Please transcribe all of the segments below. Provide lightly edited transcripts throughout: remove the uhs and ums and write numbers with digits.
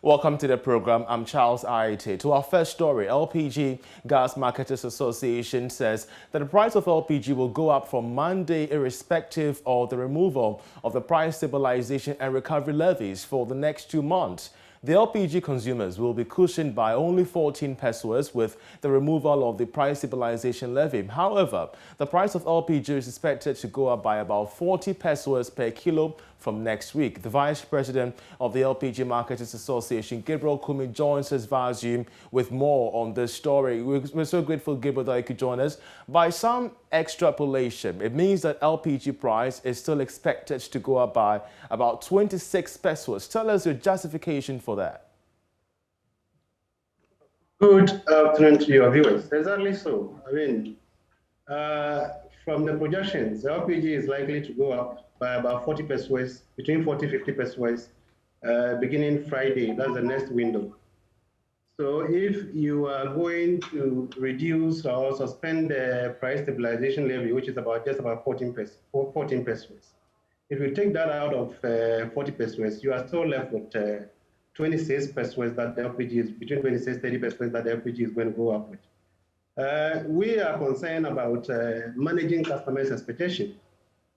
Welcome to the program. I'm Charles Aite. To our first story, LPG Gas Marketers Association says that the price of LPG will go up from Monday irrespective of the removal of the price stabilization and recovery levies for the next 2 months. The LPG consumers will be cushioned by only 14 pesos with the removal of the price stabilization levy. However, the price of LPG is expected to go up by about 40 pesos per kilo from next week. The Vice President of the LPG Marketers Association, Gabriel Kumi, joins us via Zoom with more on this story. We're so grateful, Gabriel, that you could join us. By some extrapolation, it means that LPG price is still expected to go up by about 26 pesos. Tell us your justification for that. Good afternoon to your viewers. Exactly so. From the projections, the LPG is likely to go up by about 40 pesos, between 40 and 50 pesos, beginning Friday. That's the next window. So if you are going to reduce or suspend the price stabilization levy, which is just about 14 pesos, if you take that out of 40 pesos, you are still left with 26 pesos that the LPG is, between 26 and 30 pesos that the LPG is going to go up with. We are concerned about managing customers' expectation,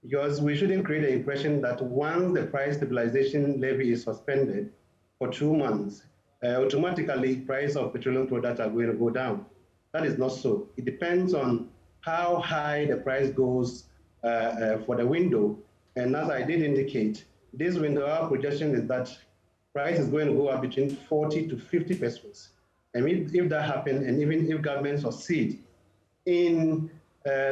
because we shouldn't create the impression that once the price stabilization levy is suspended for 2 months, automatically price of petroleum products are going to go down. That is not so. It depends on how high the price goes for the window. And as I did indicate, this window, our projection is that price is going to go up between 40 to 50 pesos. And if that happens, and even if government succeed in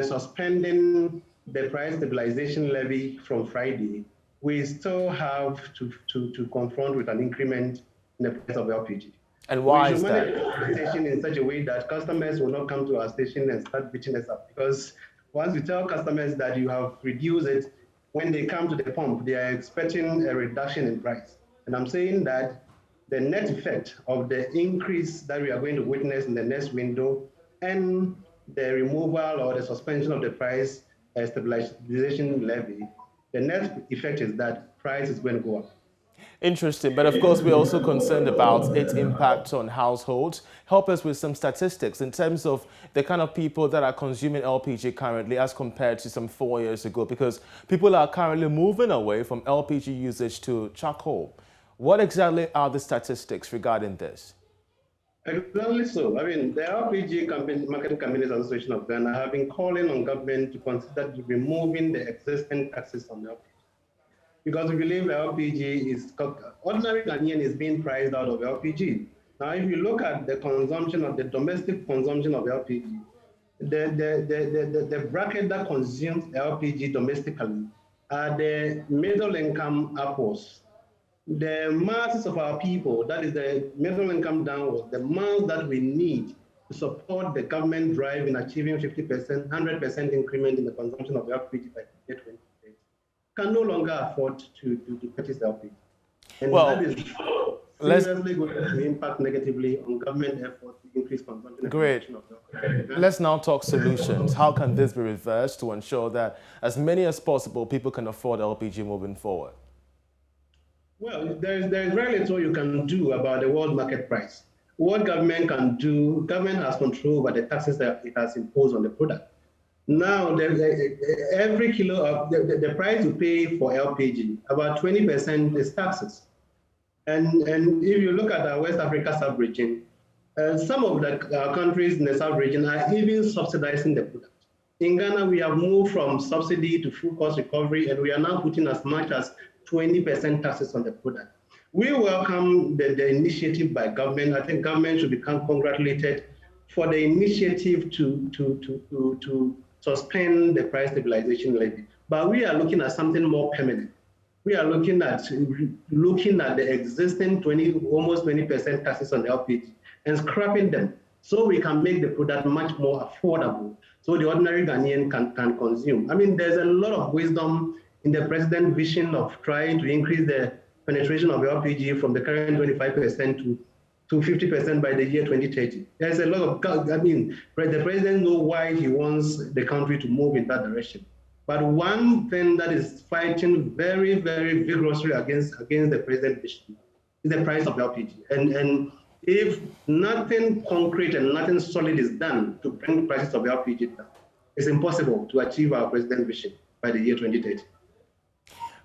suspending the price stabilization levy from Friday, we still have to confront with an increment in the price of LPG. And why is that? We should manage the station in such a way that customers will not come to our station and start beating us up. Because once you tell customers that you have reduced it, when they come to the pump, they are expecting a reduction in price. And I'm saying that the net effect of the increase that we are going to witness in the next window and the removal or the suspension of the price stabilization levy, the net effect is that price is going to go up. Interesting, but of course we're also concerned about its impact on households. Help us with some statistics in terms of the kind of people that are consuming LPG currently as compared to some 4 years ago, because people are currently moving away from LPG usage to charcoal. What exactly are the statistics regarding this? Exactly so. The LPG Marketing Companies Association of Ghana have been calling on government to consider removing the existing taxes on LPG. Because we believe LPG is, ordinary Ghanaian is being priced out of LPG. Now, if you look at the consumption of the domestic consumption of LPG, the bracket that consumes LPG domestically are the middle income upwards. The masses of our people, that is the middle income downwards, the amounts that we need to support the government drive in achieving 50%, 100% increment in the consumption of LPG by 2028, can no longer afford to purchase LPG. And that is seriously going to impact negatively on government efforts to increase consumption. Great. Let's now talk solutions. How can this be reversed to ensure that as many as possible people can afford LPG moving forward? Well, there's very little you can do about the world market price. What government can do, government has control over the taxes that it has imposed on the product. Now, every kilo of the price you pay for LPG, about 20% is taxes. And if you look at our West Africa sub-region, some of the countries in the sub-region are even subsidizing the product. In Ghana, we have moved from subsidy to full cost recovery, and we are now putting as much as 20% taxes on the product. We welcome the initiative by government. I think government should become congratulated for the initiative to suspend the price stabilization levy. But we are looking at something more permanent. We are looking at the existing almost 20% taxes on LPG and scrapping them so we can make the product much more affordable so the ordinary Ghanaian can consume. There's a lot of wisdom in the president's vision of trying to increase the penetration of LPG from the current 25% to 50% by the year 2030. There's a lot of, the president knows why he wants the country to move in that direction. But one thing that is fighting very, very vigorously against the president's vision is the price of LPG. And if nothing concrete and nothing solid is done to bring the prices of LPG down, it's impossible to achieve our president's vision by the year 2030.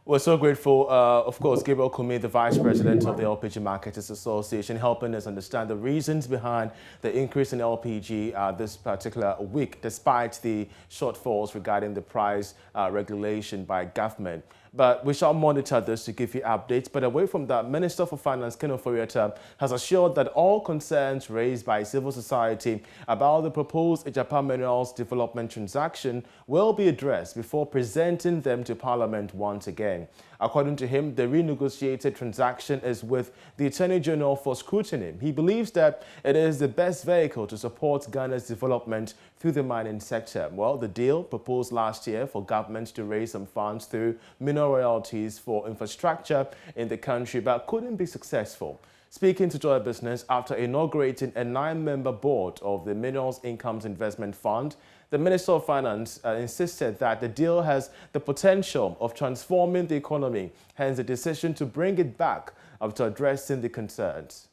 We're so grateful, of course, Gabriel Kumi, the Vice President of the LPG Marketers Association, helping us understand the reasons behind the increase in LPG this particular week, despite the shortfalls regarding the price regulation by government. But we shall monitor this to give you updates. But away from that, Minister for Finance, Ken Ofori-Atta, has assured that all concerns raised by civil society about the proposed Japan Minerals development transaction will be addressed before presenting them to Parliament once again. According to him, the renegotiated transaction is with the Attorney General for scrutiny. He believes that it is the best vehicle to support Ghana's development through the mining sector. Well, the deal proposed last year for government to raise some funds through mineral royalties for infrastructure in the country, but couldn't be successful. Speaking to Joy Business after inaugurating a 9-member board of the Minerals Incomes Investment Fund, the Minister of Finance insisted that the deal has the potential of transforming the economy, hence the decision to bring it back after addressing the concerns.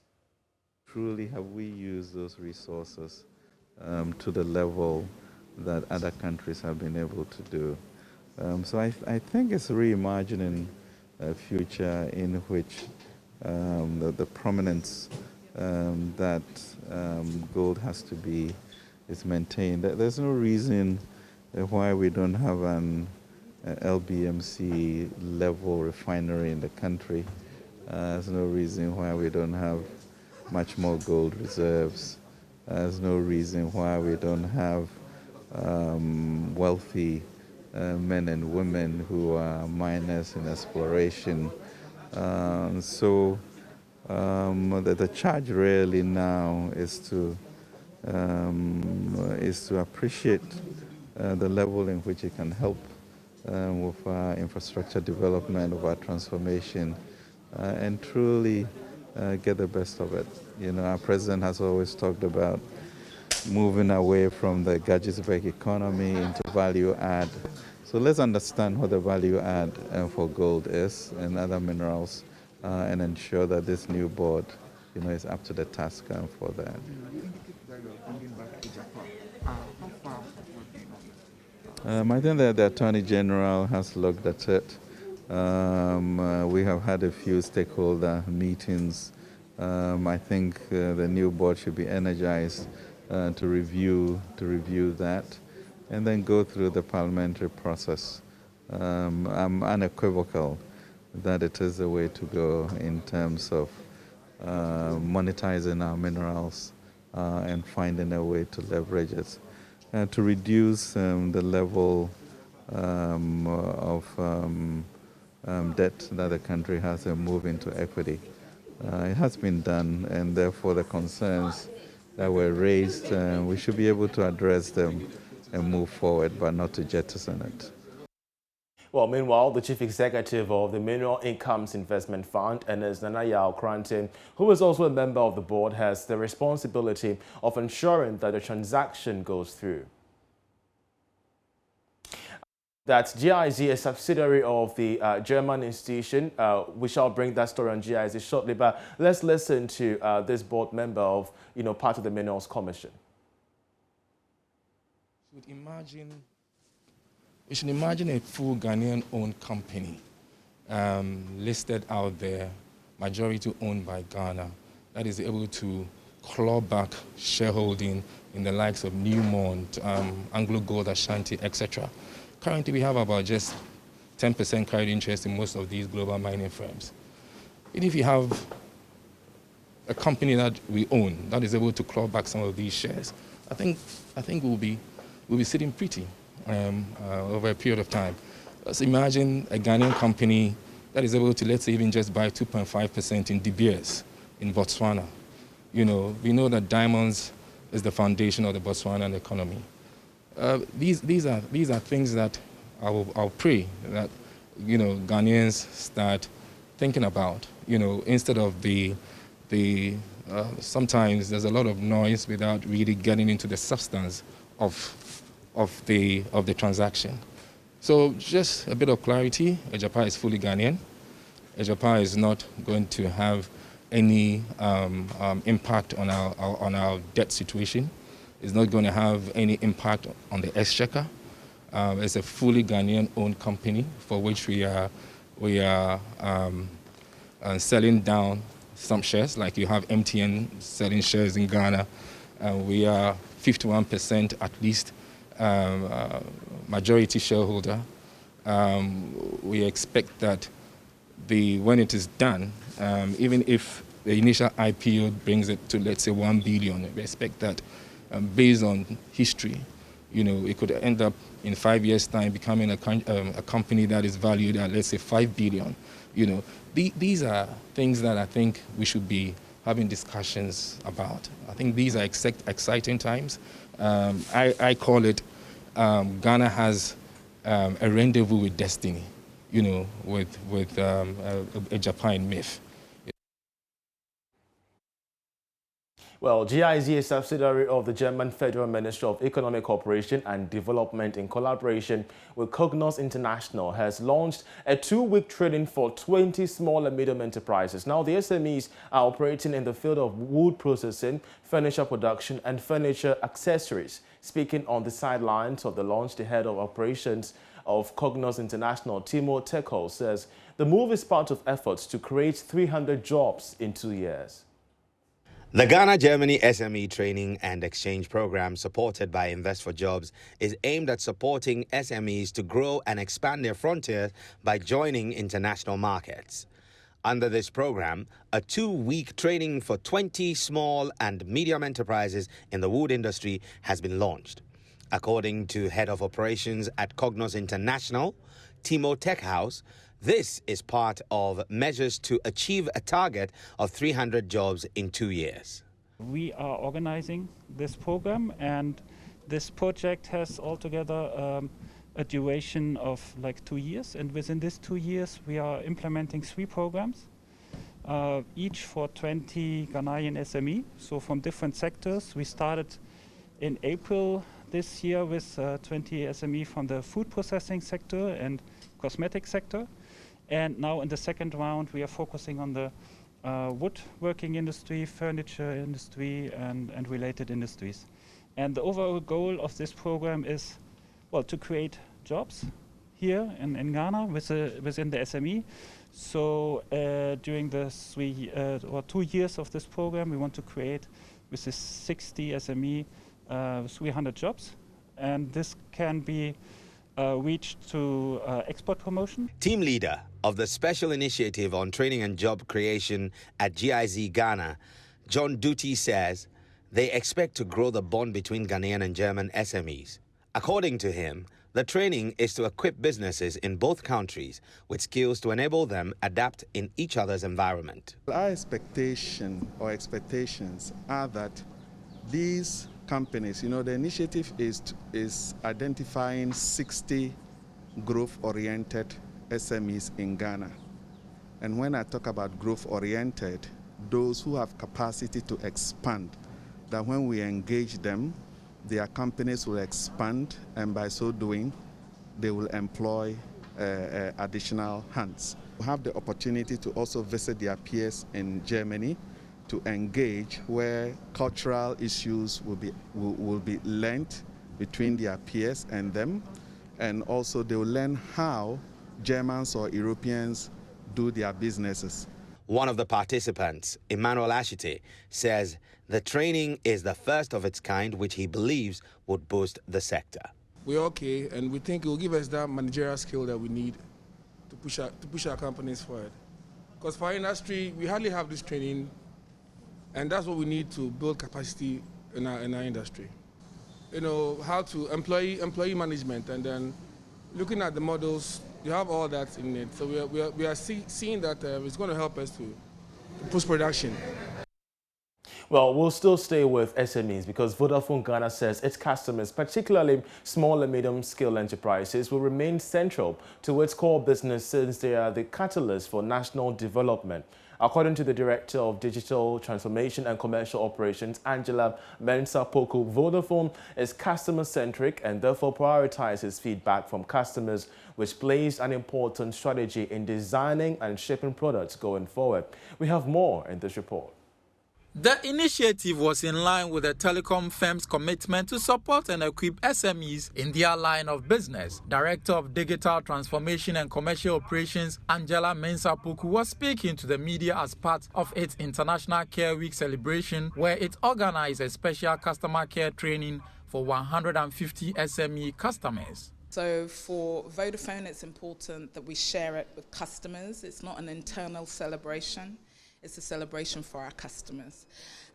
Truly have we used those resources to the level that other countries have been able to do? So I think it's reimagining a future in which the prominence that gold has to be is maintained. There's no reason why we don't have an LBMC level refinery in the country. There's no reason why we don't have much more gold reserves. There's no reason why we don't have wealthy men and women who are miners in exploration. So the charge really now is to appreciate the level in which it can help with our infrastructure development, of our transformation, and truly get the best of it. You know, our president has always talked about moving away from the gadgets-based economy into value add. So let's understand what the value add for gold is and other minerals, and ensure that this new board, you know, is up to the task for that. I think that the Attorney General has looked at it. We have had a few stakeholder meetings. I think the new board should be energized to review that and then go through the parliamentary process. I'm unequivocal that it is the way to go in terms of monetizing our minerals and finding a way to leverage it. To reduce the level of debt that the country has and move into equity. It has been done, and therefore the concerns that were raised, we should be able to address them and move forward, but not to jettison it. Well, meanwhile, the chief executive of the Mineral Incomes Investment Fund, Ernest Nanaya Okrante, who is also a member of the board, has the responsibility of ensuring that the transaction goes through. That's GIZ, a subsidiary of the German institution. We shall bring that story on GIZ shortly, but let's listen to this board member of, part of the Minerals Commission. We should imagine a full Ghanaian-owned company listed out there, majority owned by Ghana, that is able to claw back shareholding in the likes of Newmont, Anglo Gold Ashanti, etc. Currently, we have about just 10% carried interest in most of these global mining firms. And if you have a company that we own that is able to claw back some of these shares, I think we'll be sitting pretty over a period of time. Let's imagine a Ghanaian company that is able to, let's say, even just buy 2.5% in De Beers in Botswana. We know that diamonds is the foundation of the Botswanan economy. These are things that I'll pray that Ghanaians start thinking about. Instead of sometimes there's a lot of noise without really getting into the substance of the transaction. So just a bit of clarity: Ejapa is fully Ghanaian. Ejapa is not going to have any impact on our debt situation. It's not going to have any impact on the exchequer. It's a fully Ghanaian-owned company for which we are selling down some shares, like you have MTN selling shares in Ghana. We are 51% at least majority shareholder. We expect that when it is done, even if the initial IPO brings it to, let's say, 1 billion, we expect that based on history, it could end up in 5 years' time becoming a company that is valued at, let's say, 5 billion. These are things that I think we should be having discussions about. I think these are exciting times. I call it Ghana has a rendezvous with destiny, with a Japan myth. Well, GIZ, a subsidiary of the German Federal Ministry of Economic Cooperation and Development in collaboration with Cognos International, has launched a 2-week training for 20 small and medium enterprises. Now, the SMEs are operating in the field of wood processing, furniture production, and furniture accessories. Speaking on the sidelines of the launch, the head of operations of Cognos International, Timo Teko, says the move is part of efforts to create 300 jobs in 2 years. The Ghana-Germany SME Training and Exchange Program, supported by Invest for Jobs, is aimed at supporting SMEs to grow and expand their frontiers by joining international markets. Under this program, a 2-week training for 20 small and medium enterprises in the wood industry has been launched. According to Head of Operations at Cognos International, Timo Teko, this is part of measures to achieve a target of 300 jobs in 2 years. We are organizing this program, and this project has altogether a duration of like 2 years. And within these 2 years, we are implementing 3 programs, each for 20 Ghanaian SME, so from different sectors. We started in April this year with 20 SME from the food processing sector and cosmetic sector. And now in the second round, we are focusing on the woodworking industry, furniture industry, and related industries. And the overall goal of this program is, well, to create jobs here in Ghana within the SME. So during the 2 years of this program, we want to create with this 60 SME 300 jobs. And this can be reached to export promotion. Team leader of the Special Initiative on Training and Job Creation at GIZ Ghana, John Duty, says they expect to grow the bond between Ghanaian and German SMEs. According to him, the training is to equip businesses in both countries with skills to enable them adapt in each other's environment. Our expectations are that these companies, the initiative is identifying 60 growth-oriented SMEs in Ghana. And when I talk about growth-oriented, those who have capacity to expand, that when we engage them, their companies will expand, and by so doing, they will employ additional hands. We have the opportunity to also visit their peers in Germany to engage where cultural issues will be learned between their peers and them, and also they will learn how Germans or Europeans do their businesses. One of the participants, Emmanuel Ashite, says the training is the first of its kind, which he believes would boost the sector. We're okay, and we think it will give us that managerial skill that we need to push our companies forward. Because for our industry, we hardly have this training, and that's what we need to build capacity in our industry. How to employee management, and then looking at the models, you have all that in it. So we are seeing that it's going to help us to push production. Well, we'll still stay with SMEs because Vodafone Ghana says its customers, particularly small and medium-scale enterprises, will remain central to its core business since they are the catalyst for national development. According to the Director of Digital Transformation and Commercial Operations, Angela Mensah-Poku, Vodafone is customer-centric and therefore prioritizes feedback from customers, which plays an important strategy in designing and shipping products going forward. We have more in this report. The initiative was in line with the telecom firm's commitment to support and equip SMEs in their line of business. Director of Digital Transformation and Commercial Operations, Angela Mensah-Poku, was speaking to the media as part of its International Care Week celebration, where it organized a special customer care training for 150 SME customers. So for Vodafone, it's important that we share it with customers. It's not an internal celebration. It's a celebration for our customers.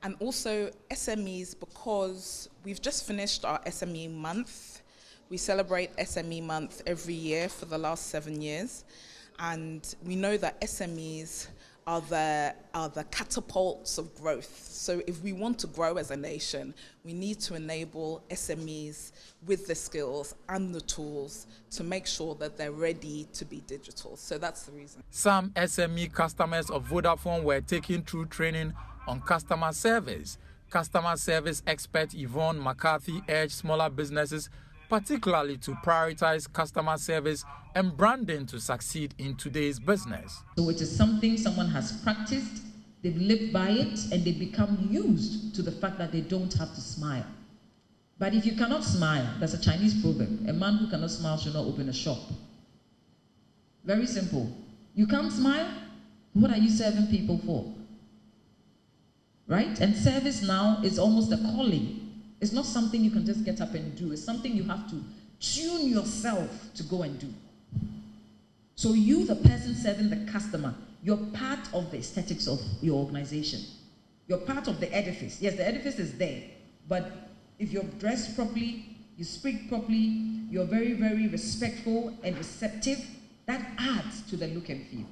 And also SMEs, because we've just finished our SME month. We celebrate SME month every year for the last 7 years. And we know that SMEs are the catapults of growth. So if we want to grow as a nation, we need to enable SMEs with the skills and the tools to make sure that they're ready to be digital. So that's the reason. Some SME customers of Vodafone were taken through training on customer service. Customer service expert Yvonne McCarthy urged smaller businesses particularly to prioritize customer service and branding to succeed in today's business. So it is something someone has practiced, they've lived by it, and they become used to the fact that they don't have to smile. But if you cannot smile, there's a Chinese proverb, a man who cannot smile should not open a shop. Very simple. You can't smile? What are you serving people for? Right? And service now is almost a calling. It's not something you can just get up and do. It's something you have to tune yourself to go and do. So you, the person serving the customer, you're part of the aesthetics of your organization. You're part of the edifice. Yes, the edifice is there, but if you're dressed properly, you speak properly, you're very, very respectful and receptive, that adds to the look and feel.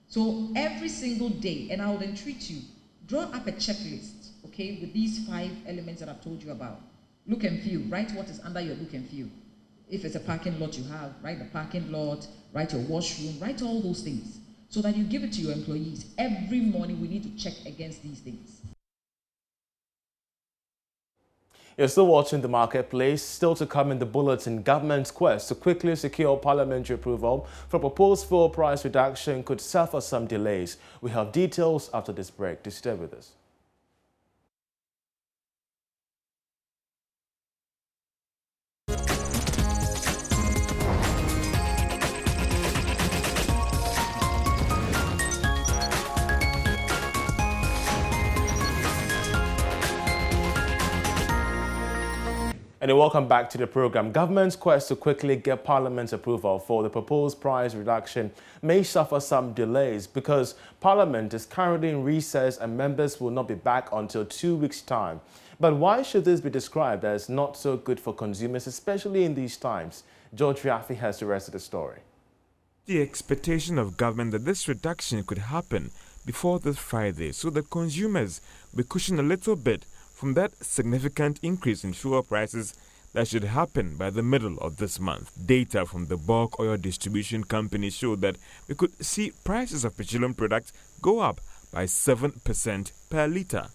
So every single day, and I would entreat you, draw up a checklist, okay, with these 5 elements that I've told you about. Look and feel, write what is under your look and feel. If it's a parking lot you have, write the parking lot, write your washroom, write all those things so that you give it to your employees. Every morning we need to check against these things. You're still watching The Marketplace. Still to come in the bulletin, government's quest to quickly secure parliamentary approval for proposed fuel price reduction could suffer some delays. We have details after this break. Do stay with us. And welcome back to the program. Government's quest to quickly get Parliament's approval for the proposed price reduction may suffer some delays because Parliament is currently in recess and members will not be back until 2 weeks' time. But why should this be described as not so good for consumers, especially in these times? George Riafi has the rest of the story. The expectation of government that this reduction could happen before this Friday so that consumers will cushion a little bit from that significant increase in fuel prices that should happen by the middle of this month. Data from the bulk oil distribution company showed that we could see prices of petroleum products go up by 7% per litre.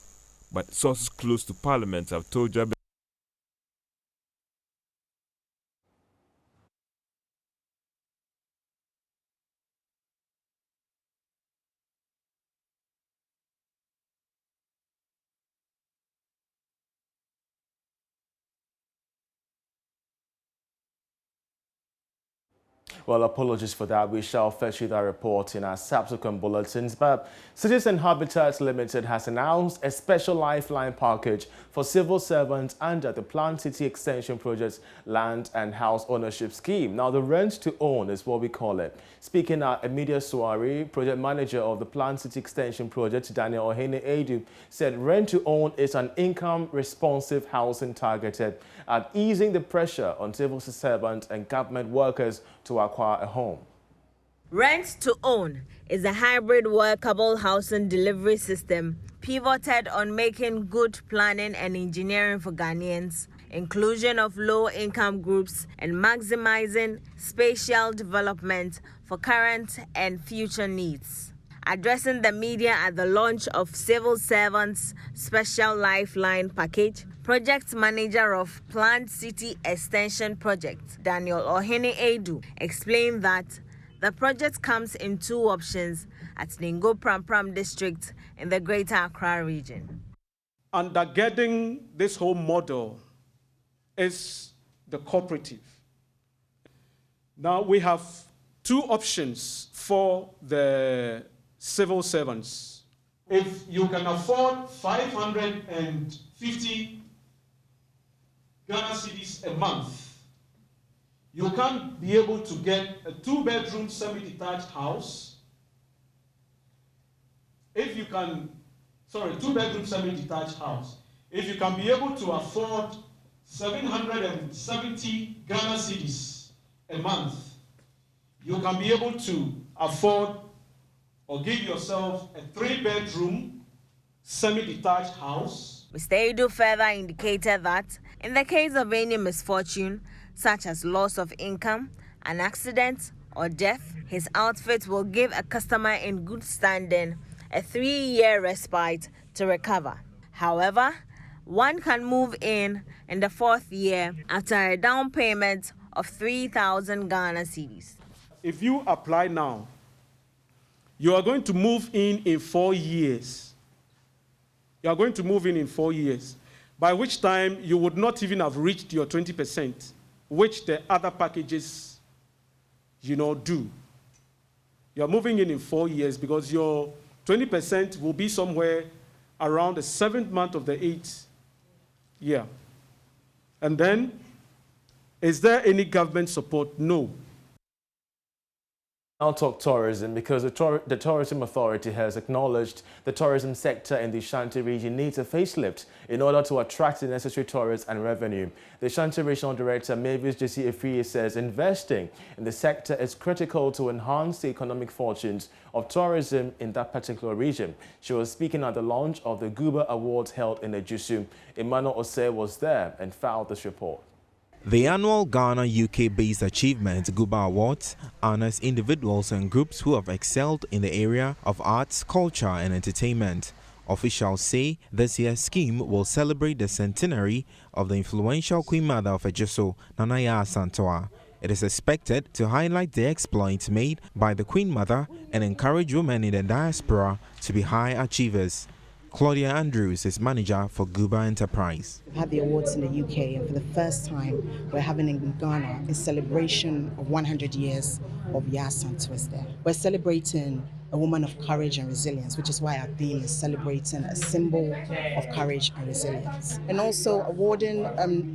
But sources close to Parliament have told Job Well, apologies for that. We shall fetch you that report in our subsequent bulletins. But Citizen Habitat Limited has announced a special lifeline package for civil servants under the Planned City Extension Project's land and house ownership scheme. Now, the rent to own is what we call it. Speaking at Emidia Suari, project manager of the Planned City Extension Project, Daniel Ohene Edu, said rent to own is an income-responsive housing targeted at easing the pressure on civil servants and government workers to acquire a home. Rent to own is a hybrid workable housing delivery system pivoted on making good planning and engineering for Ghanaians, inclusion of low-income groups, and maximizing spatial development for current and future needs. Addressing the media at the launch of Civil Servants Special Lifeline Package, Project Manager of Planned City Extension Project, Daniel Ohene Edu, explained that the project comes in two options at Ningo Pram district in the Greater Accra region. Undergirding this whole model is the cooperative. Now we have two options for the civil servants. If you can afford 550 Ghana cedis a month, you can be able to get a 2-bedroom semi-detached house. If you can, 2-bedroom semi-detached house. If you can be able to afford 770 Ghana cedis a month, you can be able to afford or give yourself a 3-bedroom semi-detached house. Mr. Edu further indicated that in the case of any misfortune, such as loss of income, an accident, or death, his outfit will give a customer in good standing a 3-year respite to recover. However, one can move in the 4th year after a down payment of 3,000 Ghana cedis. If you apply now, you are going to move in 4 years. You are going to move in 4 years, by which time you would not even have reached your 20%, which the other packages, do. You are moving in 4 years because your 20% will be somewhere around the 7th month of the 8th year. And then, is there any government support? No. I'll talk tourism because the Tourism Authority has acknowledged the tourism sector in the Ashanti region needs a facelift in order to attract the necessary tourists and revenue. The Ashanti Regional Director, Mavis Jesse Afriye, says investing in the sector is critical to enhance the economic fortunes of tourism in that particular region. She was speaking at the launch of the Guba Awards held in Ejusu. Emmanuel Osei was there and filed this report. The annual Ghana UK-based Achievement Guba Awards honors individuals and groups who have excelled in the area of arts, culture and entertainment. Officials say this year's scheme will celebrate the centenary of the influential Queen Mother of Ejusu, Nana Yaa Asantewaa. It is expected to highlight the exploits made by the Queen Mother and encourage women in the diaspora to be high achievers. Claudia Andrews is manager for Guba Enterprise. We've had the awards in the UK, and for the first time we're having in Ghana a celebration of 100 years of Yaa Asantewaa there. We're celebrating a woman of courage and resilience, which is why our theme is celebrating a symbol of courage and resilience. And also awarding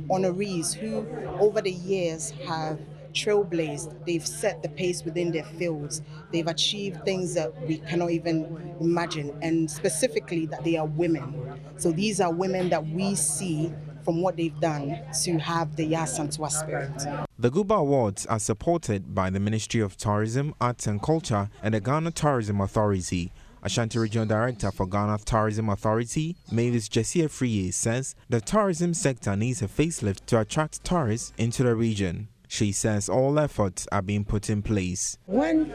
honorees who over the years have trailblazed. They've set the pace within their fields. They've achieved things that we cannot even imagine, and specifically that they are women. So these are women that we see from what they've done to have the Yaa Asantewaa spirit. The Guba Awards are supported by the Ministry of Tourism, Arts and Culture and the Ghana Tourism Authority. Ashanti Regional Director for Ghana Tourism Authority, Mavis Jesse Afriye, says the tourism sector needs a facelift to attract tourists into the region. She says all efforts are being put in place. When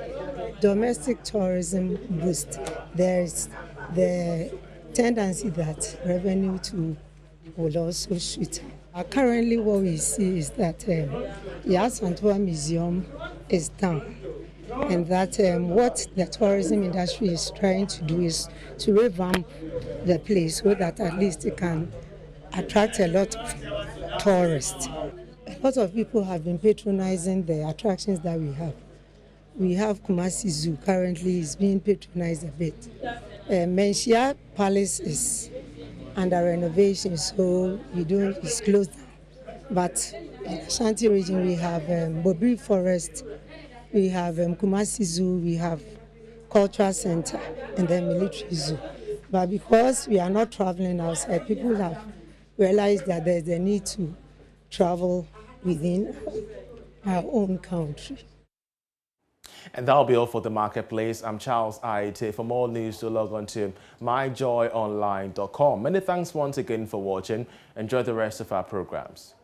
domestic tourism boosts, there's the tendency that revenue will also shoot. Currently what we see is that Yaa Asantewaa Museum is down, and that what the tourism industry is trying to do is to revamp the place so that at least it can attract a lot of tourists. A lot of people have been patronizing the attractions that we have. We have Kumasi Zoo currently is being patronized a bit. Menchia Palace is under renovation, so it's closed down. But in the Ashanti region, we have Bobri Forest, we have Kumasi Zoo, we have Cultural Center, and then Military Zoo. But because we are not traveling outside, people have realized that there's a need to travel within our own country. And that'll be all for the marketplace. I'm Charles Aite. For more news, to log on to myjoyonline.com. Many thanks once again for watching. Enjoy the rest of our programs.